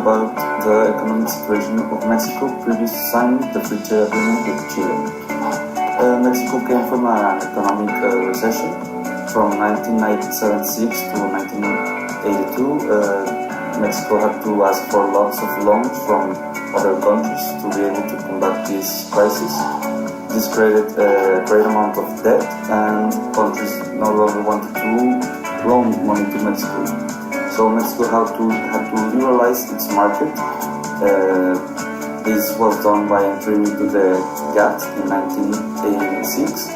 about the economic situation of Mexico previous to signing the free trade agreement with Chile. Mexico came from an economic recession from 1976 to 1982. Mexico had to ask for lots of loans from other countries to be able to combat this crisis. This created a great amount of debt, and countries no longer wanted to loan money to Mexico. So Mexico had to liberalize its market. This was done by entering into the GATT in 1986,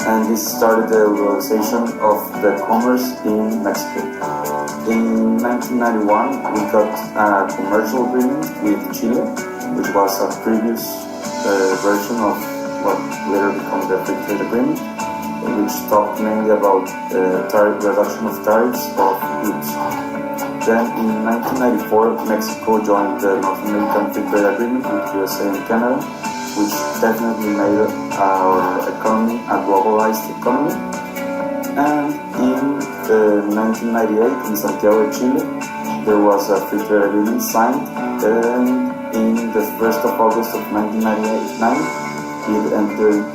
and this started the liberalization of the commerce in Mexico. In 1991, we got a commercial agreement with Chile, which was a previous version of what later became the free trade agreement, which talked mainly about reduction of tariffs of goods. Then in 1994, Mexico joined the North American Free Trade Agreement with USA and Canada, which definitely made our economy a globalized economy. And in 1998, in Santiago, Chile, there was a free trade agreement signed, and in the 1st of August of 1999, it entered.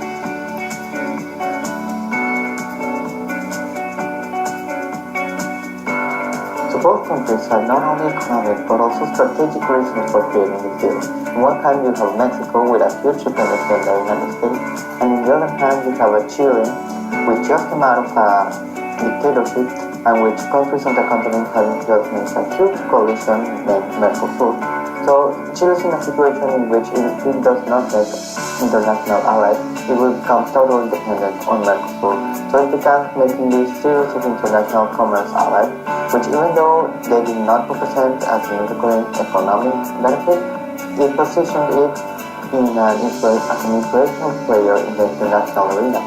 Both countries have not only economic but also strategic reasons for creating the deal. On one hand, you have Mexico with a huge dependency on the United States, and on the other hand, you have a Chile with just came out of a dictatorship, and which countries on the continent have just made a huge coalition named Mercosur. So Chile is in a situation in which if it does not make international allies, it will become totally dependent on Mercosur. So it began making this series of international commerce allies, which even though they did not represent a significant economic benefit, it positioned it as an inspirational player in the international arena.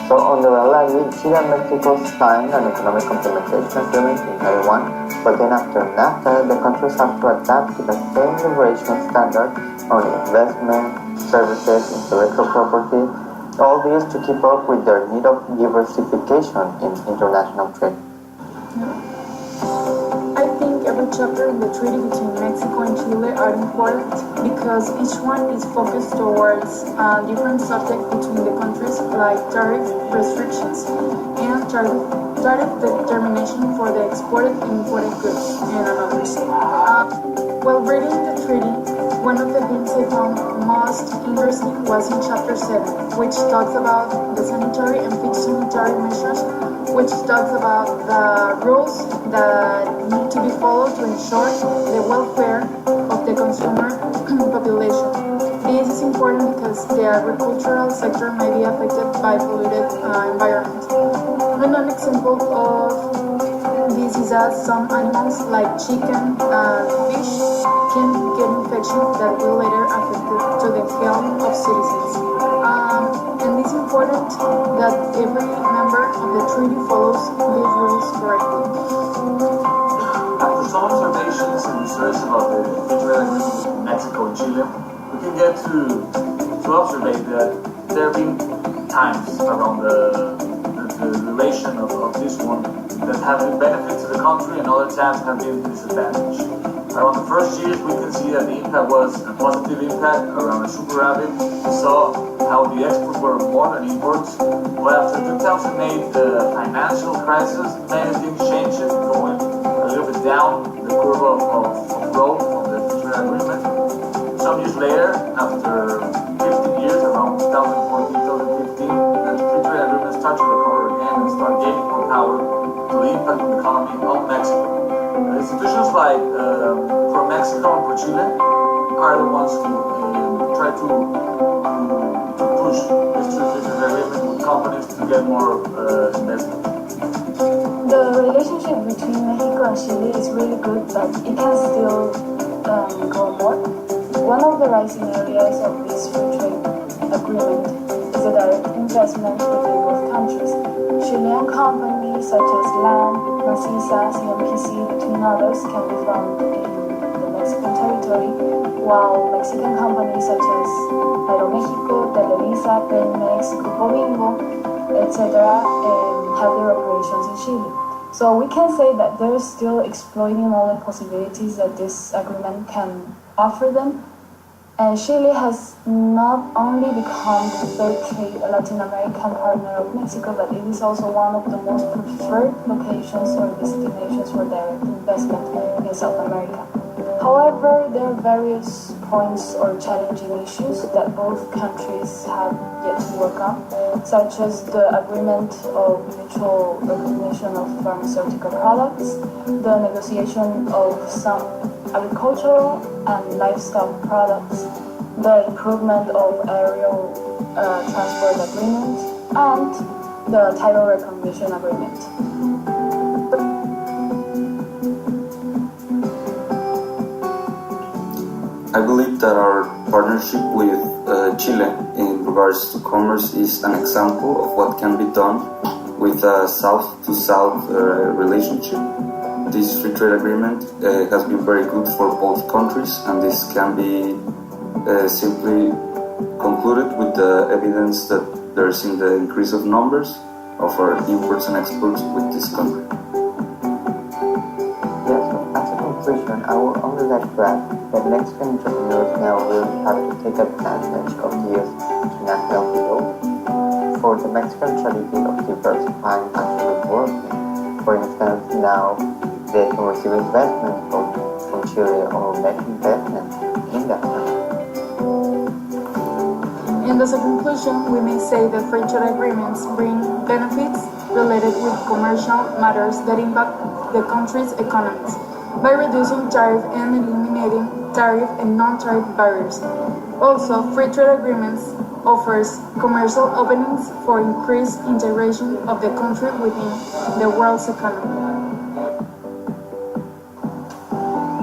So under Alagi, Chile and Mexico signed an economic complementation agreement in 1991, but then after NAFTA, the countries have to adapt to the same liberation standard on investment, services, intellectual property, all this to keep up with their need of diversification in international trade. I think every chapter in the treaty between Mexico and Chile are important because each one is focused towards a different subject between the countries, like tariff restrictions and tariff determination for the exported and imported goods and others. While reading the treaty, one of the things I found most interesting was in Chapter 7, which talks about the sanitary and phytosanitary measures, which talks about the rules that need to be followed to ensure the welfare of the consumer population. This is important because the agricultural sector may be affected by polluted environment. One example of this is that some animals like chicken and fish can get infections that will later affect the health of citizens. And it's important that every member of the treaty follows these rules correctly. After some observations and research about the trade agreement between Mexico and Chile, we can get to observe that there have been times around the duration of this one that have been benefits to the country and other times have been disadvantage. Around the first years, we can see that the impact was a positive impact around the superávit. We saw how the exports were more than imports. But after 2008, the financial crisis, many things changed, going a little bit down the curve of growth of the trade agreement. Some years later, after 15 years, around 2014, 2015, the free trade agreement started to recover again and start gaining more power to the impact on the economy of Mexico. Institutions like for Mexico and for Chile are the ones who try to push this free trade agreement with companies to get more investment. The relationship between Mexico and Chile is really good, but it can still grow more. One of the rising areas of this free trade agreement is the direct investment between both countries. Chilean companies such as LAN, Maciza, CMPC, between others, can be found in the Mexican territory, while Mexican companies such as Aeroméxico, Televisa, Pemex, Grupo Bimbo, etc. have their operations in Chile. So we can say that they're still exploiting all the possibilities that this agreement can offer them. And Chile has not only become the third trade Latin American partner of Mexico, but it is also one of the most preferred locations or destinations for direct investment in South America. However, there are various points or challenging issues that both countries have yet to work on, such as the agreement of mutual recognition of pharmaceutical products, the negotiation of some agricultural and livestock products, the improvement of aerial transport agreement, and the title recognition agreement. I believe that our partnership with Chile in regards to commerce is an example of what can be done with a South-to-South relationship. This free trade agreement has been very good for both countries, and this can be simply concluded with the evidence that there's in the increase of numbers of our imports and exports with this country. Yes, as a conclusion, I would only like to add that Mexican entrepreneurs now really have to take advantage of this international deal for the Mexican strategy of diversifying and working. For instance, now they can receive investment from Chile or make investment in that country. And as a conclusion, we may say that free trade agreements bring benefits related with commercial matters that impact the country's economies by reducing tariff and eliminating tariff and non-tariff barriers. Also, free trade agreements offers commercial openings for increased integration of the country within the world's economy.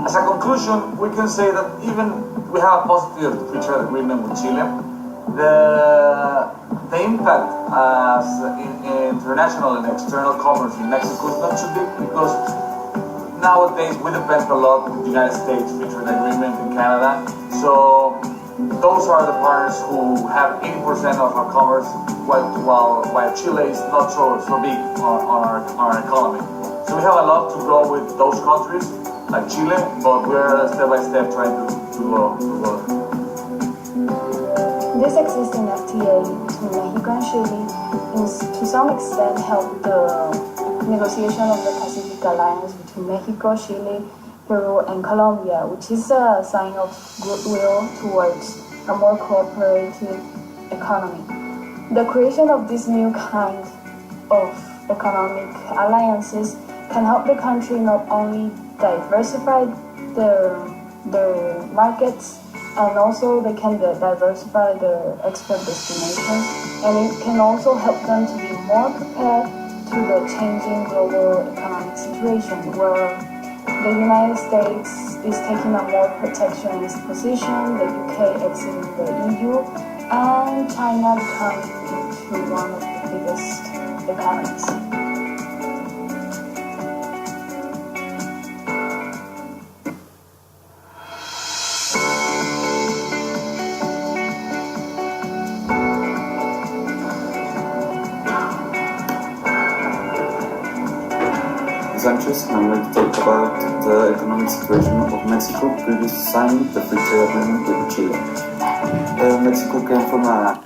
As a conclusion, we can say that even we have a positive free trade agreement with Chile, the impact as in international and external commerce in Mexico is not too big, because nowadays we depend a lot on the United States free trade agreement in Canada. So those are the partners who have 80% of our commerce, while Chile is not so big on our economy. So we have a lot to go with those countries like Chile, but we're step by step trying to go. This existing FTA between Mexico and Chile is to some extent helped the negotiation of the Pacific Alliance between Mexico, Chile, Peru, and Colombia, which is a sign of goodwill towards a more cooperative economy. The creation of this new kind of economic alliances can help the country not only diversify their markets, and also they can diversify their export destinations, and it can also help them to be more prepared to the changing global economic situation, where the United States is taking a more protectionist position, the UK exiting the EU, and China becoming into one of the biggest economies. Sanchez, and I'm going to talk about the economic situation of Mexico previous to signing the free trade agreement with Chile. Mexico came from a